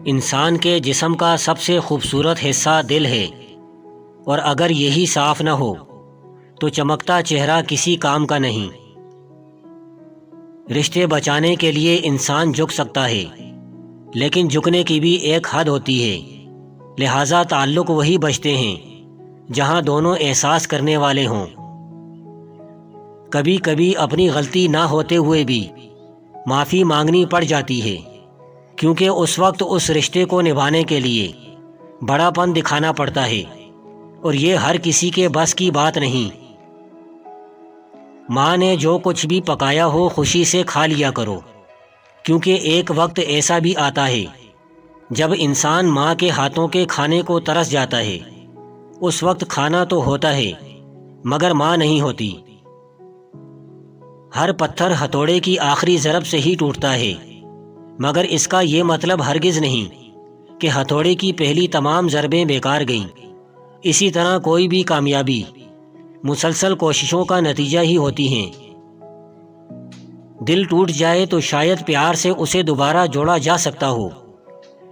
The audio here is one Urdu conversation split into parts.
انسان کے جسم کا سب سے خوبصورت حصہ دل ہے، اور اگر یہی صاف نہ ہو تو چمکتا چہرہ کسی کام کا نہیں۔ رشتے بچانے کے لیے انسان جھک سکتا ہے، لیکن جھکنے کی بھی ایک حد ہوتی ہے، لہٰذا تعلق وہی بچتے ہیں جہاں دونوں احساس کرنے والے ہوں۔ کبھی کبھی اپنی غلطی نہ ہوتے ہوئے بھی معافی مانگنی پڑ جاتی ہے، کیونکہ اس وقت اس رشتے کو نبھانے کے لیے بڑا پن دکھانا پڑتا ہے، اور یہ ہر کسی کے بس کی بات نہیں۔ ماں نے جو کچھ بھی پکایا ہو خوشی سے کھا لیا کرو، کیونکہ ایک وقت ایسا بھی آتا ہے جب انسان ماں کے ہاتھوں کے کھانے کو ترس جاتا ہے۔ اس وقت کھانا تو ہوتا ہے مگر ماں نہیں ہوتی۔ ہر پتھر ہتھوڑے کی آخری ضرب سے ہی ٹوٹتا ہے، مگر اس کا یہ مطلب ہرگز نہیں کہ ہتھوڑے کی پہلی تمام ضربیں بیکار گئیں۔ اسی طرح کوئی بھی کامیابی مسلسل کوششوں کا نتیجہ ہی ہوتی ہیں۔ دل ٹوٹ جائے تو شاید پیار سے اسے دوبارہ جوڑا جا سکتا ہو،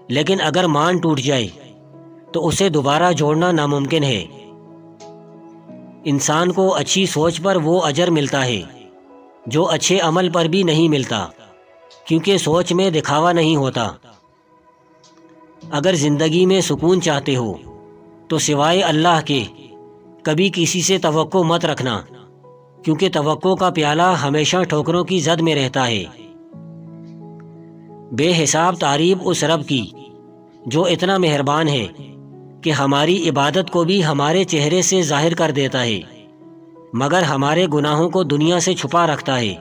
لیکن اگر مان ٹوٹ جائے تو اسے دوبارہ جوڑنا ناممکن ہے۔ انسان کو اچھی سوچ پر وہ اجر ملتا ہے جو اچھے عمل پر بھی نہیں ملتا، کیونکہ سوچ میں دکھاوا نہیں ہوتا۔ اگر زندگی میں سکون چاہتے ہو تو سوائے اللہ کے کبھی کسی سے توقع مت رکھنا، کیونکہ توقع کا پیالہ ہمیشہ ٹھوکروں کی زد میں رہتا ہے۔ بے حساب تعریف اس رب کی جو اتنا مہربان ہے کہ ہماری عبادت کو بھی ہمارے چہرے سے ظاہر کر دیتا ہے، مگر ہمارے گناہوں کو دنیا سے چھپا رکھتا ہے۔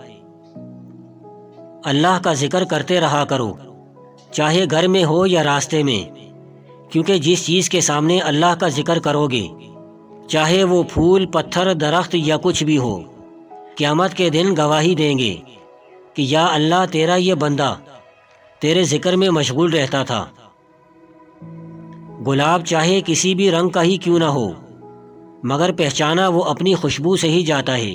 اللہ کا ذکر کرتے رہا کرو، چاہے گھر میں ہو یا راستے میں، کیونکہ جس چیز کے سامنے اللہ کا ذکر کرو گے، چاہے وہ پھول، پتھر، درخت یا کچھ بھی ہو، قیامت کے دن گواہی دیں گے کہ یا اللہ تیرا یہ بندہ تیرے ذکر میں مشغول رہتا تھا۔ گلاب چاہے کسی بھی رنگ کا ہی کیوں نہ ہو، مگر پہچانا وہ اپنی خوشبو سے ہی جاتا ہے۔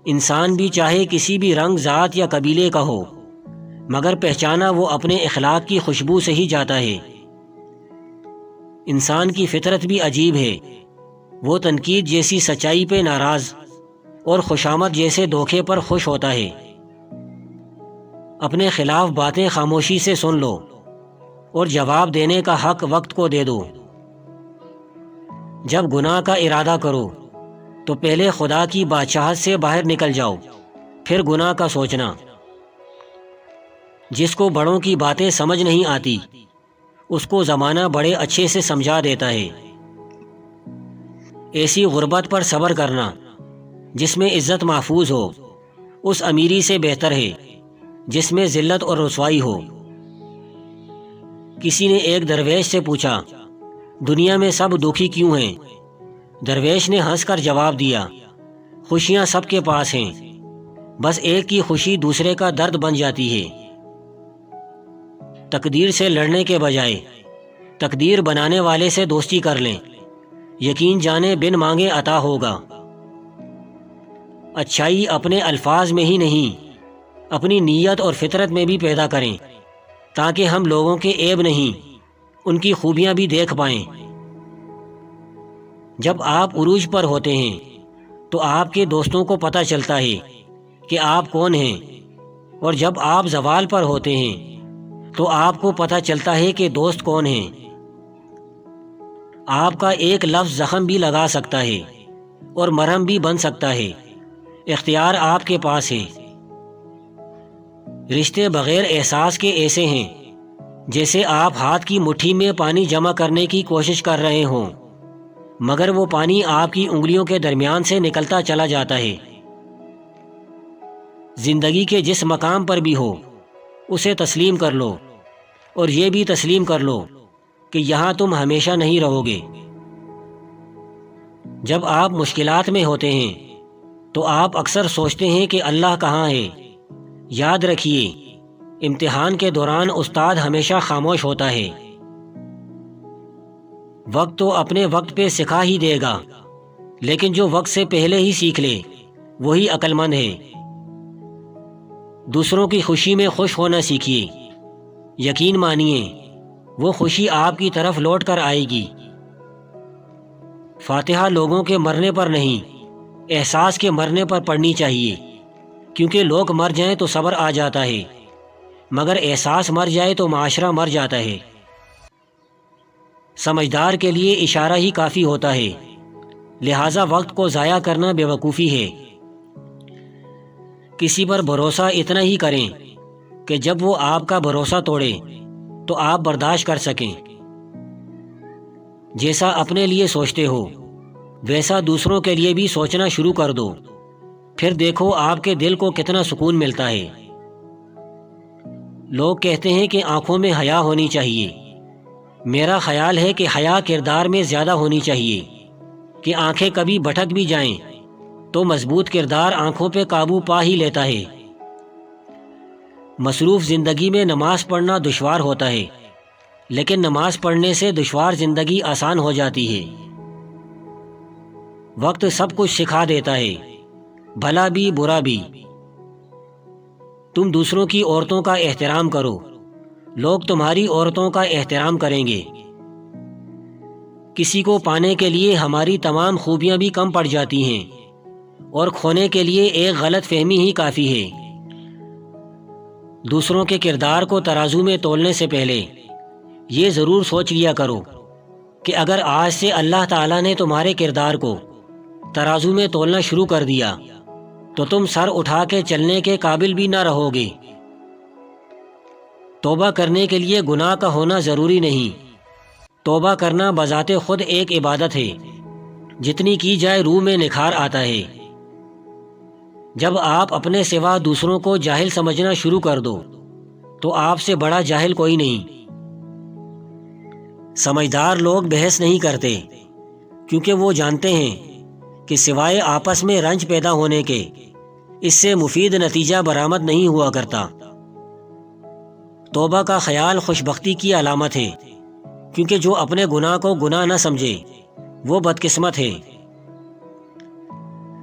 انسان بھی چاہے کسی بھی رنگ، ذات یا قبیلے کا ہو، مگر پہچانا وہ اپنے اخلاق کی خوشبو سے ہی جاتا ہے۔ انسان کی فطرت بھی عجیب ہے، وہ تنقید جیسی سچائی پہ ناراض اور خوشامد جیسے دھوکے پر خوش ہوتا ہے۔ اپنے خلاف باتیں خاموشی سے سن لو، اور جواب دینے کا حق وقت کو دے دو۔ جب گناہ کا ارادہ کرو تو پہلے خدا کی بادشاہت سے باہر نکل جاؤ، پھر گناہ کا سوچنا۔ جس کو بڑوں کی باتیں سمجھ نہیں آتی، اس کو زمانہ بڑے اچھے سے سمجھا دیتا ہے۔ ایسی غربت پر صبر کرنا جس میں عزت محفوظ ہو، اس امیری سے بہتر ہے جس میں ذلت اور رسوائی ہو۔ کسی نے ایک درویش سے پوچھا، دنیا میں سب دکھی کیوں ہیں؟ درویش نے ہنس کر جواب دیا، خوشیاں سب کے پاس ہیں، بس ایک کی خوشی دوسرے کا درد بن جاتی ہے۔ تقدیر سے لڑنے کے بجائے تقدیر بنانے والے سے دوستی کر لیں، یقین جانے بن مانگے عطا ہوگا۔ اچھائی اپنے الفاظ میں ہی نہیں، اپنی نیت اور فطرت میں بھی پیدا کریں، تاکہ ہم لوگوں کے عیب نہیں، ان کی خوبیاں بھی دیکھ پائیں۔ جب آپ عروج پر ہوتے ہیں تو آپ کے دوستوں کو پتہ چلتا ہے کہ آپ کون ہیں، اور جب آپ زوال پر ہوتے ہیں تو آپ کو پتہ چلتا ہے کہ دوست کون ہیں۔ آپ کا ایک لفظ زخم بھی لگا سکتا ہے اور مرہم بھی بن سکتا ہے، اختیار آپ کے پاس ہے۔ رشتے بغیر احساس کے ایسے ہیں جیسے آپ ہاتھ کی مٹھی میں پانی جمع کرنے کی کوشش کر رہے ہوں، مگر وہ پانی آپ کی انگلیوں کے درمیان سے نکلتا چلا جاتا ہے۔ زندگی کے جس مقام پر بھی ہو اسے تسلیم کر لو، اور یہ بھی تسلیم کر لو کہ یہاں تم ہمیشہ نہیں رہو گے۔ جب آپ مشکلات میں ہوتے ہیں تو آپ اکثر سوچتے ہیں کہ اللہ کہاں ہے۔ یاد رکھیے، امتحان کے دوران استاد ہمیشہ خاموش ہوتا ہے۔ وقت تو اپنے وقت پہ سکھا ہی دے گا، لیکن جو وقت سے پہلے ہی سیکھ لے وہی عقل مند ہے۔ دوسروں کی خوشی میں خوش ہونا سیکھیے، یقین مانیے وہ خوشی آپ کی طرف لوٹ کر آئے گی۔ فاتحہ لوگوں کے مرنے پر نہیں، احساس کے مرنے پر پڑھنی چاہیے، کیونکہ لوگ مر جائیں تو صبر آ جاتا ہے، مگر احساس مر جائے تو معاشرہ مر جاتا ہے۔ سمجھدار کے لیے اشارہ ہی کافی ہوتا ہے، لہٰذا وقت کو ضائع کرنا بے وقوفی ہے۔ کسی پر بھروسہ اتنا ہی کریں کہ جب وہ آپ کا بھروسہ توڑے تو آپ برداشت کر سکیں۔ جیسا اپنے لیے سوچتے ہو ویسا دوسروں کے لیے بھی سوچنا شروع کر دو، پھر دیکھو آپ کے دل کو کتنا سکون ملتا ہے۔ لوگ کہتے ہیں کہ آنکھوں میں حیا ہونی چاہیے، میرا خیال ہے کہ حیا کردار میں زیادہ ہونی چاہیے، کہ آنکھیں کبھی بھٹک بھی جائیں تو مضبوط کردار آنکھوں پہ قابو پا ہی لیتا ہے۔ مصروف زندگی میں نماز پڑھنا دشوار ہوتا ہے، لیکن نماز پڑھنے سے دشوار زندگی آسان ہو جاتی ہے۔ وقت سب کچھ سکھا دیتا ہے، بھلا بھی برا بھی۔ تم دوسروں کی عورتوں کا احترام کرو، لوگ تمہاری عورتوں کا احترام کریں گے۔ کسی کو پانے کے لیے ہماری تمام خوبیاں بھی کم پڑ جاتی ہیں، اور کھونے کے لیے ایک غلط فہمی ہی کافی ہے۔ دوسروں کے کردار کو ترازو میں تولنے سے پہلے یہ ضرور سوچ لیا کرو کہ اگر آج سے اللہ تعالیٰ نے تمہارے کردار کو ترازو میں تولنا شروع کر دیا تو تم سر اٹھا کے چلنے کے قابل بھی نہ رہو گے۔ توبہ کرنے کے لیے گناہ کا ہونا ضروری نہیں، توبہ کرنا بذات خود ایک عبادت ہے، جتنی کی جائے روح میں نکھار آتا ہے۔ جب آپ اپنے سوا دوسروں کو جاہل سمجھنا شروع کر دو تو آپ سے بڑا جاہل کوئی نہیں۔ سمجھدار لوگ بحث نہیں کرتے، کیونکہ وہ جانتے ہیں کہ سوائے آپس میں رنج پیدا ہونے کے اس سے مفید نتیجہ برآمد نہیں ہوا کرتا۔ توبہ کا خیال خوشبختی کی علامت ہے، کیونکہ جو اپنے گناہ کو گناہ نہ سمجھے وہ بدقسمت ہے۔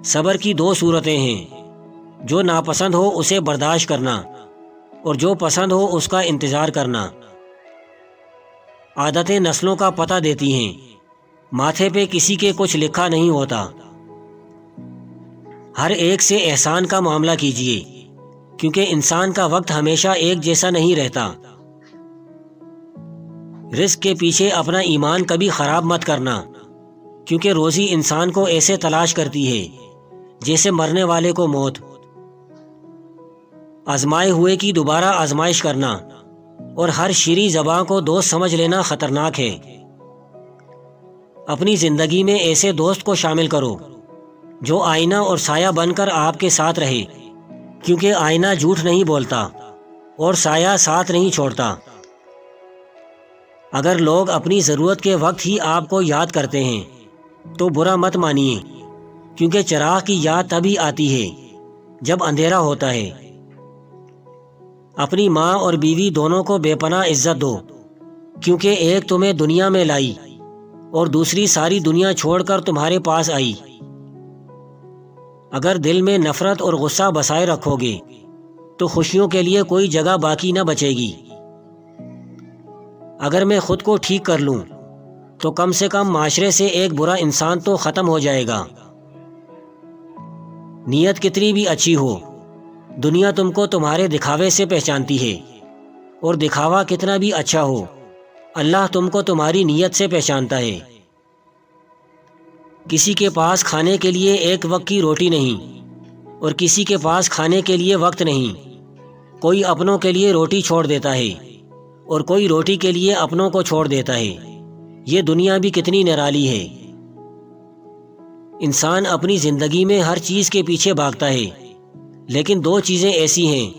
صبر کی دو صورتیں ہیں، جو ناپسند ہو اسے برداشت کرنا، اور جو پسند ہو اس کا انتظار کرنا۔ عادتیں نسلوں کا پتہ دیتی ہیں، ماتھے پہ کسی کے کچھ لکھا نہیں ہوتا۔ ہر ایک سے احسان کا معاملہ کیجیے، کیونکہ انسان کا وقت ہمیشہ ایک جیسا نہیں رہتا۔ رزق کے پیچھے اپنا ایمان کبھی خراب مت کرنا، کیونکہ روزی انسان کو ایسے تلاش کرتی ہے جیسے مرنے والے کو موت۔ آزمائے ہوئے کی دوبارہ آزمائش کرنا اور ہر شیریں زباں کو دوست سمجھ لینا خطرناک ہے۔ اپنی زندگی میں ایسے دوست کو شامل کرو جو آئینہ اور سایہ بن کر آپ کے ساتھ رہے، کیونکہ آئینہ جھوٹ نہیں بولتا اور سایہ ساتھ نہیں چھوڑتا۔ اگر لوگ اپنی ضرورت کے وقت ہی آپ کو یاد کرتے ہیں تو برا مت مانیے، کیونکہ چراغ کی یاد تبھی آتی ہے جب اندھیرا ہوتا ہے۔ اپنی ماں اور بیوی دونوں کو بے پناہ عزت دو، کیونکہ ایک تمہیں دنیا میں لائی اور دوسری ساری دنیا چھوڑ کر تمہارے پاس آئی۔ اگر دل میں نفرت اور غصہ بسائے رکھو گے تو خوشیوں کے لیے کوئی جگہ باقی نہ بچے گی۔ اگر میں خود کو ٹھیک کر لوں تو کم سے کم معاشرے سے ایک برا انسان تو ختم ہو جائے گا۔ نیت کتنی بھی اچھی ہو، دنیا تم کو تمہارے دکھاوے سے پہچانتی ہے، اور دکھاوا کتنا بھی اچھا ہو، اللہ تم کو تمہاری نیت سے پہچانتا ہے۔ کسی کے پاس کھانے کے لیے ایک وقت کی روٹی نہیں، اور کسی کے پاس کھانے کے لیے وقت نہیں۔ کوئی اپنوں کے لیے روٹی چھوڑ دیتا ہے اور کوئی روٹی کے لیے اپنوں کو چھوڑ دیتا ہے۔ یہ دنیا بھی کتنی نرالی ہے۔ انسان اپنی زندگی میں ہر چیز کے پیچھے بھاگتا ہے، لیکن دو چیزیں ایسی ہیں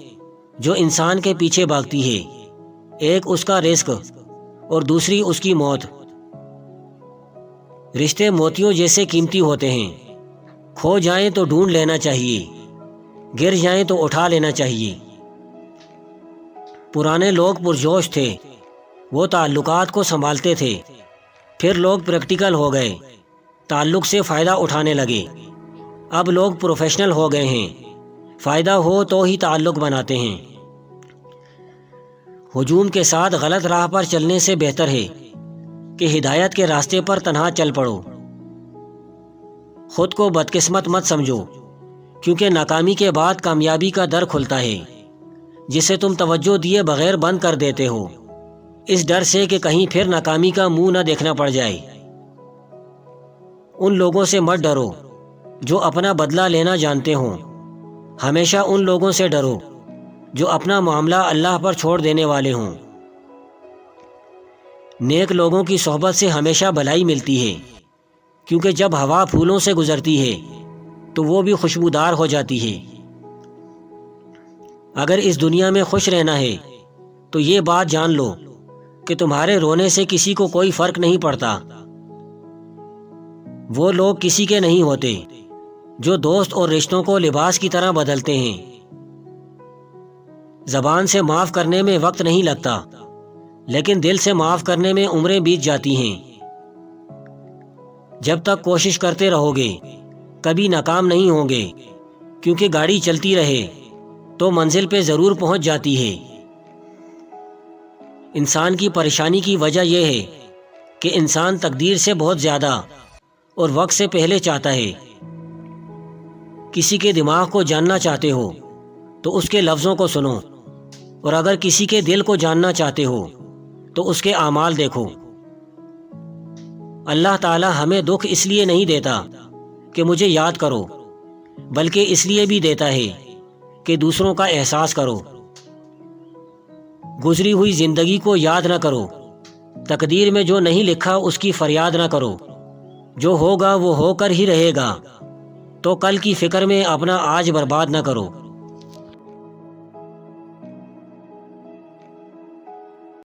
جو انسان کے پیچھے بھاگتی ہے، ایک اس کا رزق اور دوسری اس کی موت۔ رشتے موتیوں جیسے قیمتی ہوتے ہیں، کھو جائیں تو ڈھونڈ لینا چاہیے، گر جائیں تو اٹھا لینا چاہیے۔ پرانے لوگ پرجوش تھے، وہ تعلقات کو سنبھالتے تھے، پھر لوگ پریکٹیکل ہو گئے، تعلق سے فائدہ اٹھانے لگے۔ اب لوگ پروفیشنل ہو گئے ہیں، فائدہ ہو تو ہی تعلق بناتے ہیں۔ ہجوم کے ساتھ غلط راہ پر چلنے سے بہتر ہے کہ ہدایت کے راستے پر تنہا چل پڑو۔ خود کو بدقسمت مت سمجھو، کیونکہ ناکامی کے بعد کامیابی کا در کھلتا ہے جسے تم توجہ دیے بغیر بند کر دیتے ہو، اس ڈر سے کہ کہیں پھر ناکامی کا منہ نہ دیکھنا پڑ جائے۔ ان لوگوں سے مت ڈرو جو اپنا بدلہ لینا جانتے ہوں، ہمیشہ ان لوگوں سے ڈرو جو اپنا معاملہ اللہ پر چھوڑ دینے والے ہوں۔ نیک لوگوں کی صحبت سے ہمیشہ بھلائی ملتی ہے، کیونکہ جب ہوا پھولوں سے گزرتی ہے تو وہ بھی خوشبودار ہو جاتی ہے۔ اگر اس دنیا میں خوش رہنا ہے تو یہ بات جان لو کہ تمہارے رونے سے کسی کو کوئی فرق نہیں پڑتا۔ وہ لوگ کسی کے نہیں ہوتے جو دوست اور رشتوں کو لباس کی طرح بدلتے ہیں۔ زبان سے معاف کرنے میں وقت نہیں لگتا، لیکن دل سے معاف کرنے میں عمریں بیت جاتی ہیں۔ جب تک کوشش کرتے رہو گے کبھی ناکام نہیں ہوں گے، کیونکہ گاڑی چلتی رہے تو منزل پہ ضرور پہنچ جاتی ہے۔ انسان کی پریشانی کی وجہ یہ ہے کہ انسان تقدیر سے بہت زیادہ اور وقت سے پہلے چاہتا ہے۔ کسی کے دماغ کو جاننا چاہتے ہو تو اس کے لفظوں کو سنو، اور اگر کسی کے دل کو جاننا چاہتے ہو تو اس کے اعمال دیکھو۔ اللہ تعالی ہمیں دکھ اس لیے نہیں دیتا کہ مجھے یاد کرو، بلکہ اس لیے بھی دیتا ہے کہ دوسروں کا احساس کرو۔ گزری ہوئی زندگی کو یاد نہ کرو، تقدیر میں جو نہیں لکھا اس کی فریاد نہ کرو۔ جو ہوگا وہ ہو کر ہی رہے گا، تو کل کی فکر میں اپنا آج برباد نہ کرو۔